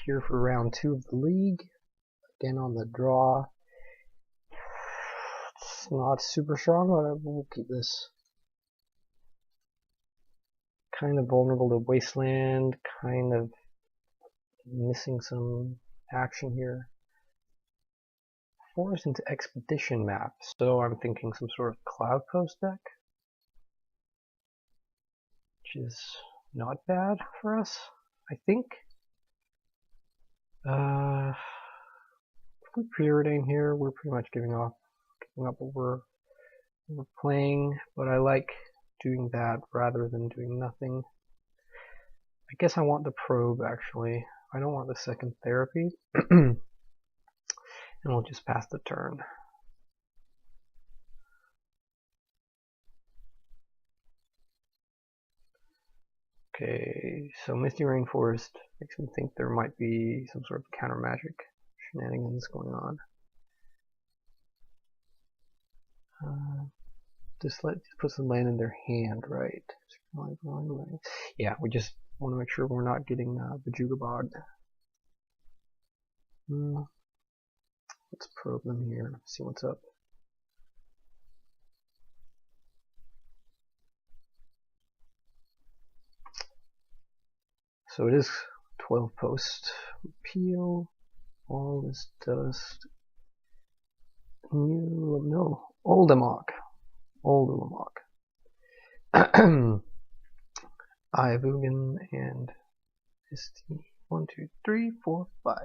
here for round 2 of the league. Again on the draw. It's not super strong, but we'll keep this. Kind of vulnerable to Wasteland, kind of missing some action here. Forest into Expedition map, so I'm thinking some sort of Cloud Coast deck, which is not bad for us, I think. If we preordain here, we're pretty much giving up what we're playing, but I like doing that rather than doing nothing. I guess I want the probe actually. I don't want the second therapy. And we'll just pass the turn. Okay, so Misty Rainforest makes me think there might be some sort of counter magic shenanigans going on. Just put some land in their hand, right? Yeah, we just want to make sure we're not getting Bajuga bogged. Let's probe them here, see what's up. So it is 12 post. Repeal all this dust. Old Amok. Ivugan and Misty. 1, 2, 3, 4, 5.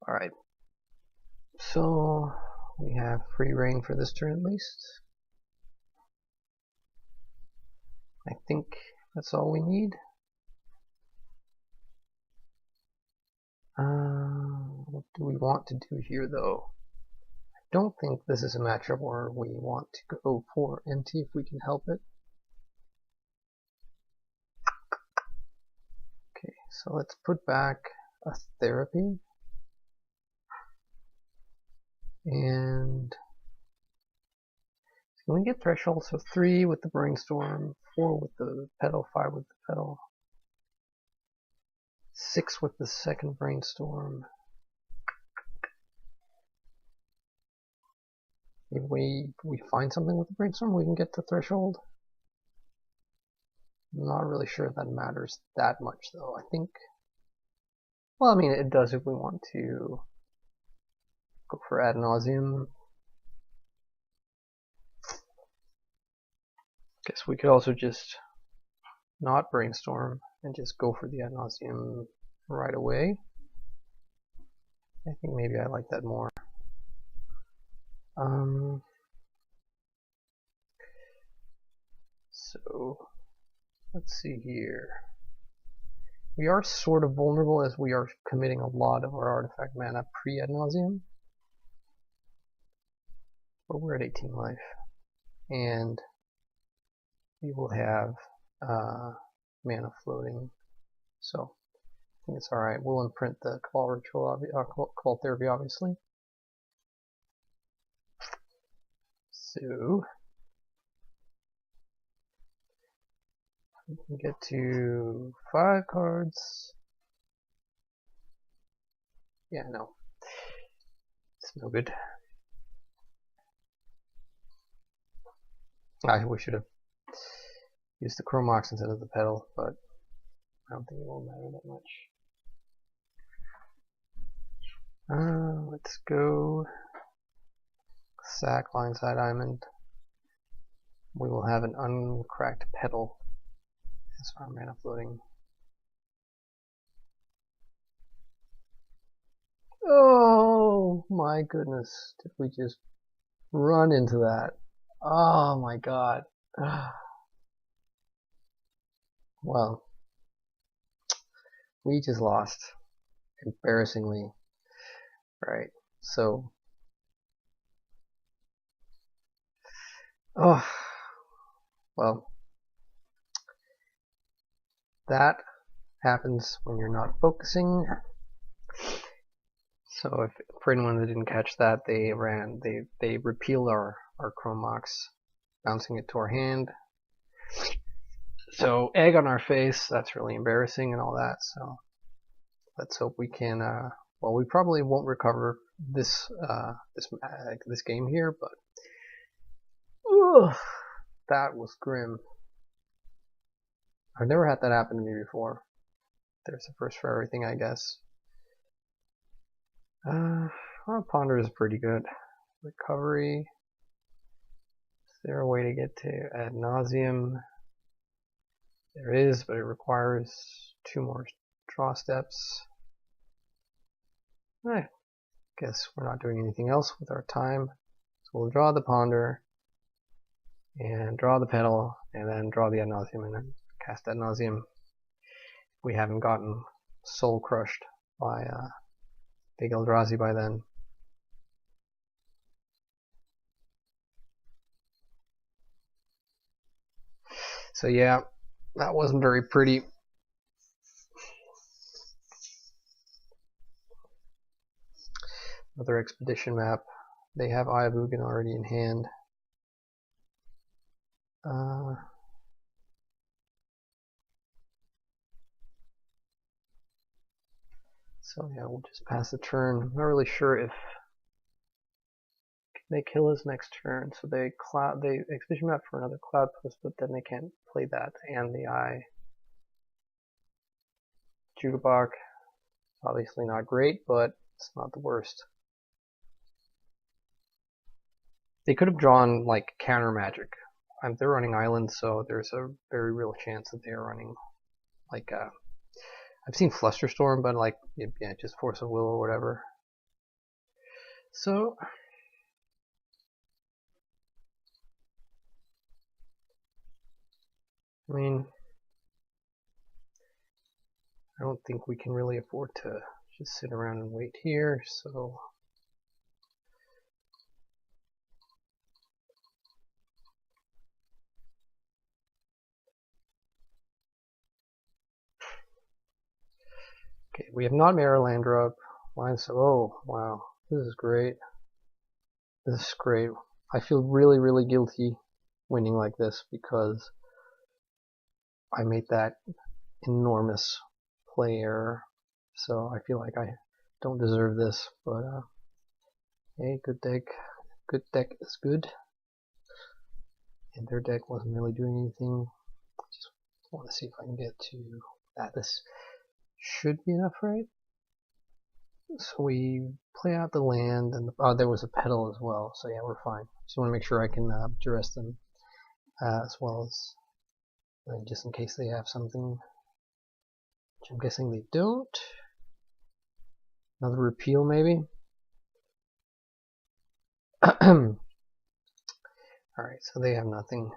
Alright. So we have free reign for this turn at least. I think that's all we need. What do we want to do here though? I don't think this is a matchup where we want to go for MT if we can help it. Okay, so let's put back a therapy. And can we get threshold? So 3 with the brainstorm, 4 with the pedal, 5 with the pedal, 6 with the second brainstorm. If we find something with the brainstorm, we can get the threshold. I'm not really sure that matters that much though. I think, well, I mean it does if we want to go for ad nauseum. Guess we could also just not brainstorm and just go for the ad nauseum right away. I think maybe I like that more. So let's see here. We are sort of vulnerable as we are committing a lot of our artifact mana pre-ad nauseum. But we're at 18 life. And we will have mana floating. So I think it's alright. We'll imprint the Cabal Ritual, Cabal Therapy obviously. So we can get to 5 cards. Yeah, no. It's no good. We should have used the Chromox instead of the pedal, but I don't think it will matter that much. Let's go sack Lineside Diamond. We will have an uncracked pedal as our mana floating. Oh my goodness, did we just run into that? Oh my god. Well, we just lost, embarrassingly. Right, so well, that happens when you're not focusing. So if for anyone that didn't catch that, they repealed our Chromox, bouncing it to our hand. So egg on our face, that's really embarrassing and all that. So let's hope we can. Well, we probably won't recover this this game here, but ugh, that was grim. I've never had that happen to me before. There's a first for everything, I guess. Well, Ponder is pretty good. Recovery. Is there a way to get to ad nauseum? There is, but it requires 2 more draw steps. I guess we're not doing anything else with our time. So we'll draw the Ponder, and draw the Petal, and then draw the ad nauseum, and then cast ad nauseum. We haven't gotten soul crushed by Big Eldrazi by then. So yeah, that wasn't very pretty. Another expedition map. They have Eye of Ugin already in hand. So yeah, we'll just pass the turn. I'm not really sure if they kill us next turn. So they expedition map for another cloud post, but then they can't play that and the Eye. Jugabok, obviously not great, but it's not the worst. They could have drawn like counter magic. They're running islands, so there's a very real chance that they are running like I've seen Flusterstorm, but like yeah, just Force of Will or whatever. So I mean, I don't think we can really afford to just sit around and wait here. So okay, we have not Marilandra up. Oh wow, this is great. This is great. I feel really, really guilty winning like this because I made that enormous play error. So I feel like I don't deserve this, but hey, good deck. Good deck is good. And their deck wasn't really doing anything. Just want to see if I can get to that. This should be enough, right? So we play out the land, and there was a Petal as well. So yeah, we're fine. Just want to make sure I can duress them as well as just in case they have something, which I'm guessing they don't. Another repeal, maybe. Alright, so they have nothing.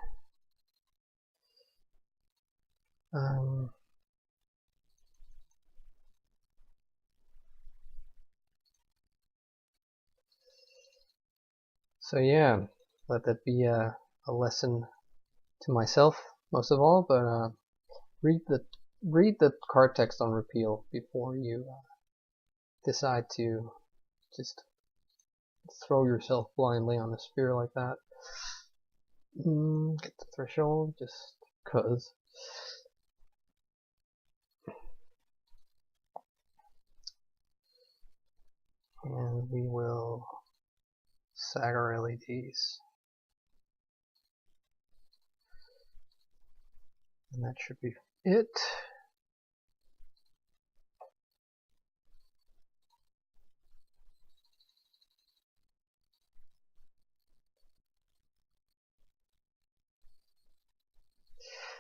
So yeah, let that be a lesson to myself most of all, but read the card text on Repeal before you decide to just throw yourself blindly on a spear like that. Get the threshold just cause. And we will sag our LEDs. And that should be it.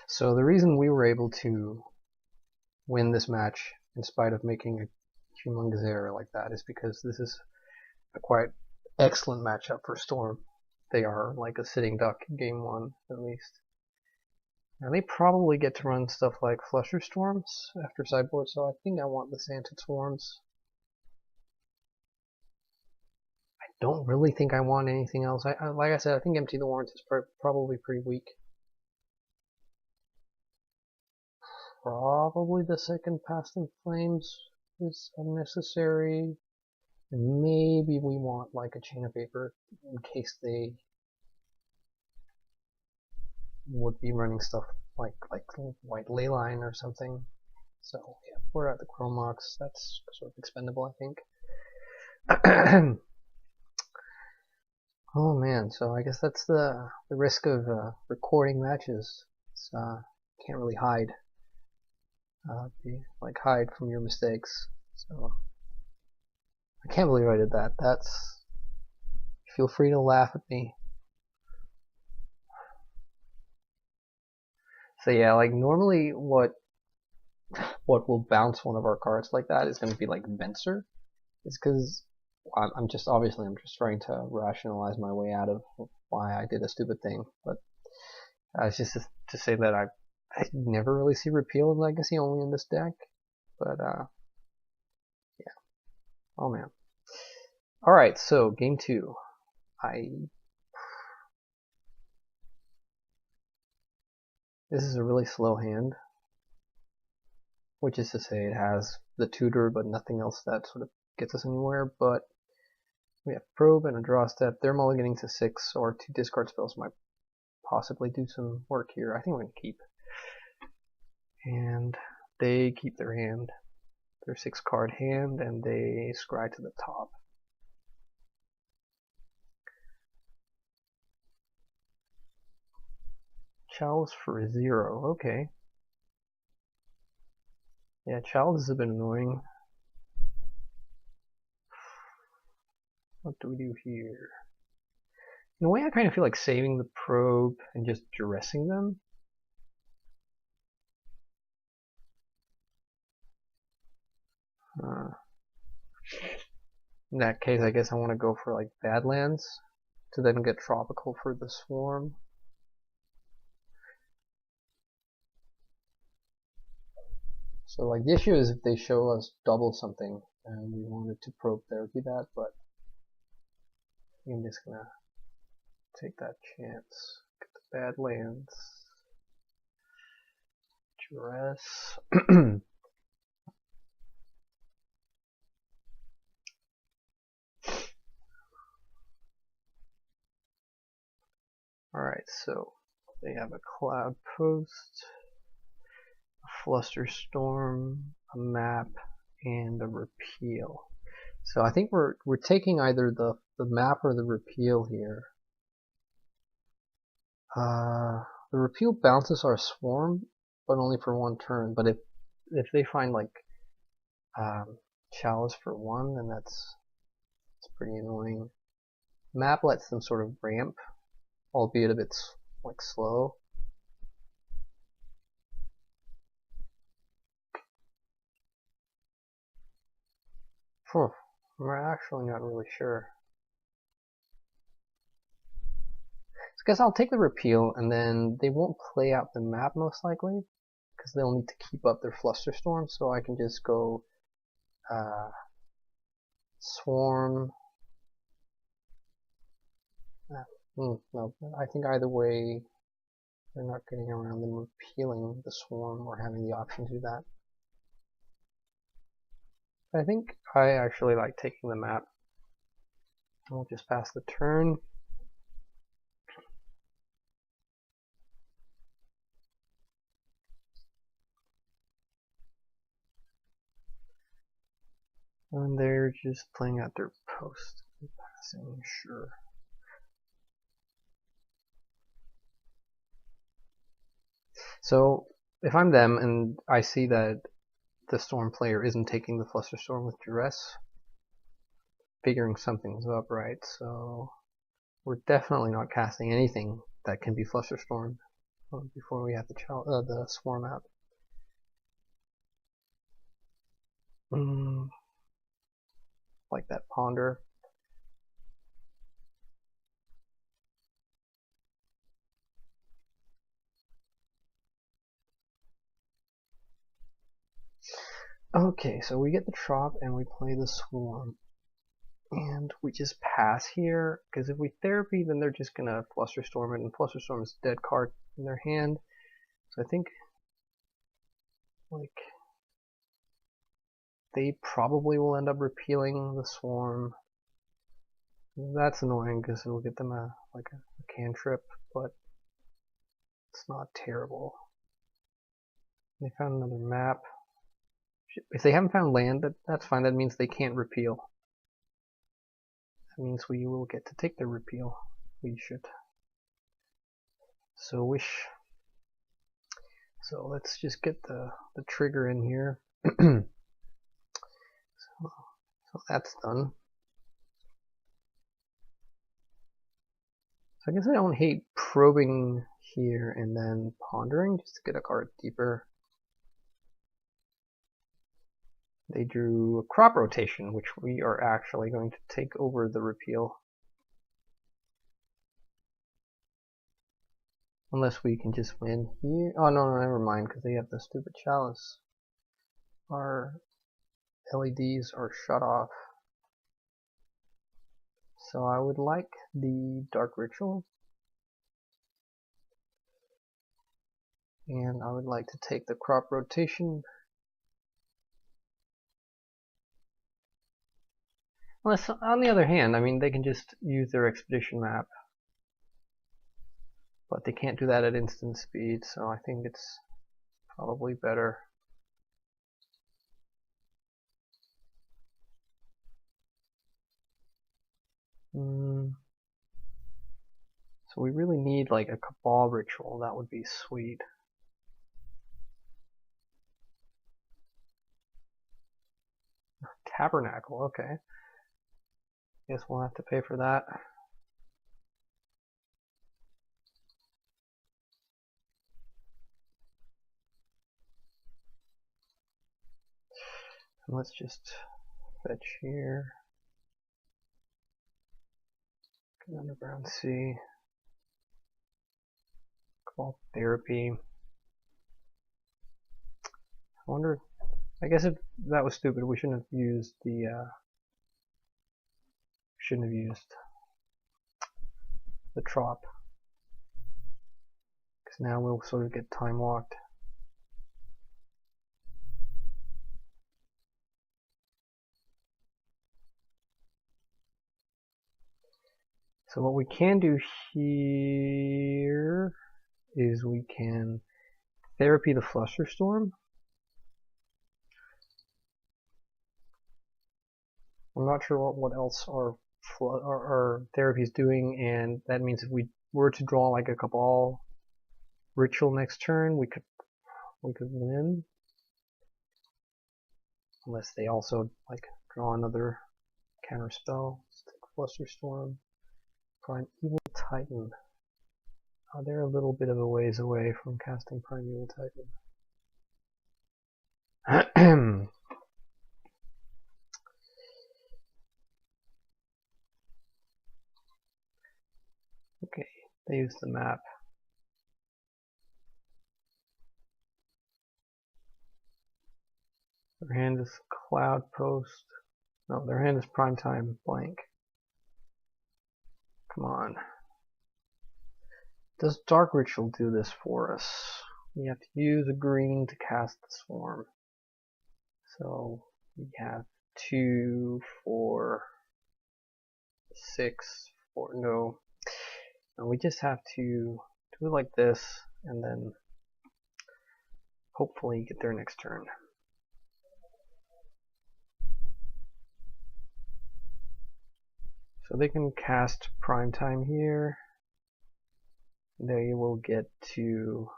So the reason we were able to win this match in spite of making a humongous error like that is because this is a quite excellent matchup for Storm. They are like a sitting duck in game 1 at least. And they probably get to run stuff like Flusterstorms after sideboard, so I think I want the Santa Swarms. I don't really think I want anything else. Like I said, I think Empty the Warrants is probably pretty weak. Probably the second Past in Flames is unnecessary. And maybe we want like a Chain of Vapor in case they would be running stuff like White Leyline or something. So yeah, we're at the Chromox. That's sort of expendable, I think. Oh man, so I guess that's the risk of recording matches. It's, can't really hide, hide from your mistakes. So I can't believe I did that. That's, feel free to laugh at me. So yeah, like normally what will bounce one of our cards like that is going to be like Venser. It's because I'm just trying to rationalize my way out of why I did a stupid thing. But it's just to say that I never really see Repeal and Legacy, only in this deck. But yeah. Oh man. All right, so game 2. This is a really slow hand, which is to say it has the tutor but nothing else that sort of gets us anywhere. But we have probe and a draw step. They're mulliganing to 6, or 2 discard spells might possibly do some work here. I think we're going to keep. And they keep their hand, their 6-card hand, and they scry to the top. Chalice for 0, okay. Yeah, Chalice is a bit annoying. What do we do here? In a way, I kind of feel like saving the probe and just duressing them. In that case, I guess I want to go for like Badlands to then get Tropical for the Swarm. So like the issue is if they show us double something and we wanted to probe, there would be that, but I'm just gonna take that chance. Get the Badlands. Duress. Alright, so they have a Cloud Post, a Flusterstorm, a map, and a Repeal. So I think we're taking either the map or the Repeal here. The Repeal bounces our Swarm, but only for 1 turn. But if they find like Chalice for 1, then that's pretty annoying. Map lets them sort of ramp, albeit a bit like slow. I'm actually not really sure. So I guess I'll take the Repeal, and then they won't play out the map most likely, because they'll need to keep up their Flusterstorm, so I can just go Swarm. No, I think either way they're not getting around them repealing the Swarm or having the option to do that. I think I actually like taking the map. We'll just pass the turn. And they're just playing out their post. Passing, sure. So if I'm them and I see that the Storm player isn't taking the Flusterstorm with duress, figuring something's up, right? So we're definitely not casting anything that can be Flusterstormed before we have the Swarm out. Like that Ponder. Okay, so we get the Trop and we play the Swarm. And we just pass here, because if we Therapy, then they're just gonna Flusterstorm it, and Flusterstorm is a dead card in their hand. So I think, like, they probably will end up repealing the Swarm. That's annoying, because it'll get them a cantrip, but it's not terrible. They found another map. If they haven't found land, that's fine. That means they can't repeal. That means we will get to take their repeal. We should. So wish. So let's just get the trigger in here. So that's done. So I guess I don't hate probing here and then pondering just to get a card deeper. They drew a crop rotation, which we are actually going to take over the repeal. Unless we can just win here. Oh, no, never mind, because they have the stupid chalice. Our LEDs are shut off. So I would like the Dark Ritual. And I would like to take the crop rotation. Unless, on the other hand, I mean, they can just use their expedition map. But they can't do that at instant speed, so I think it's probably better. So we really need like a Cabal ritual. That would be sweet. Tabernacle, okay. Guess we'll have to pay for that. And let's just fetch here. Get underground sea. Cabal therapy. I wonder. I guess if that was stupid, we shouldn't have used the. The trop. Because now we'll sort of get time locked. So what we can do here is we can therapy the Flusterstorm. I'm not sure what else our therapy is doing, and that means if we were to draw like a Cabal ritual next turn, we could win. Unless they also like draw another counter spell. Let's take Flusterstorm. Primeval Titan. Oh, they're a little bit of a ways away from casting Primeval Titan. Okay, they use the map. Their hand is Cloud Post. No, their hand is Primetime Blank. Come on. Does Dark Ritual do this for us? We have to use a green to cast the Swarm. So we have 2, 4, 6, 4, no. We just have to do it like this and then hopefully get there next turn. So they can cast Primetime here. They will get to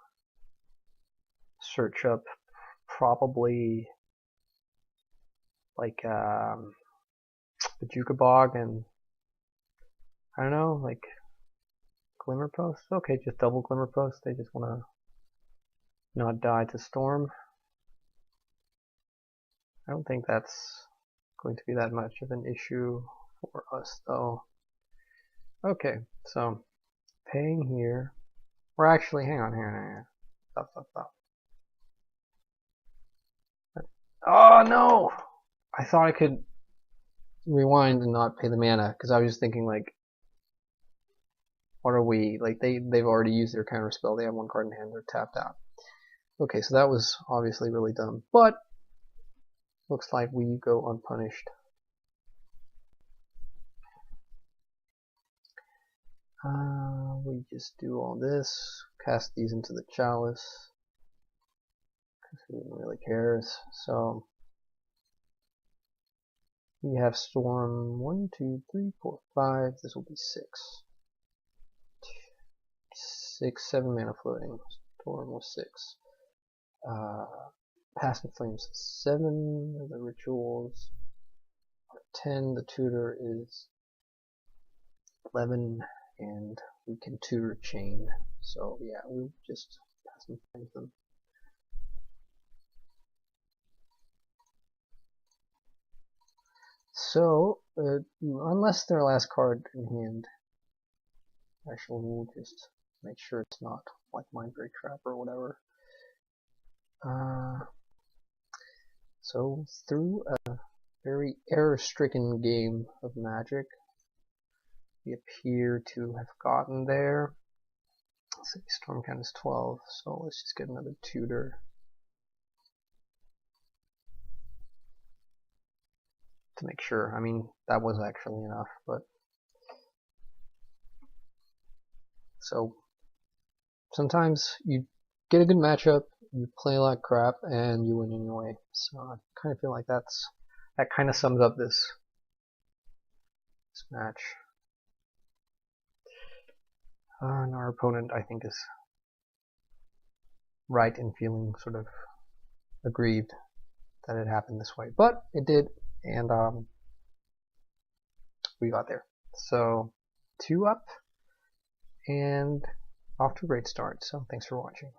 search up probably like the Jukabog and I don't know, like Glimmer Post. Okay, just double Glimmer Post. They just want to not die to Storm. I don't think that's going to be that much of an issue for us though. Okay, so paying here. Or actually, hang on. Stop. Oh no! I thought I could rewind and not pay the mana because I was just thinking like, what are we like? They've already used their counter spell. They have one card in hand. They're tapped out. Okay, so that was obviously really dumb, but looks like we go unpunished. We just do all this, cast these into the chalice, because who really cares? So We have Storm 1, 2, 3, 4, 5. This will be 6. 6, 7 mana floating. Storm was 6. Past and Flames 7. The rituals are 10. The tutor is 11. And we can tutor chain. So yeah, we just pass and flames them. So, unless their last card in hand, actually we'll just make sure it's not like Mindbreak Trap or whatever. So, through a very error-stricken game of Magic, we appear to have gotten there. Let's see, storm count is 12, so let's just get another tutor. To make sure. I mean, that was actually enough, but so sometimes you get a good matchup, you play like crap, and you win anyway. So I kind of feel like that kind of sums up this match. And our opponent, I think, is right in feeling sort of aggrieved that it happened this way, but it did, and we got there. So 2 up, and off to a great start. So thanks for watching.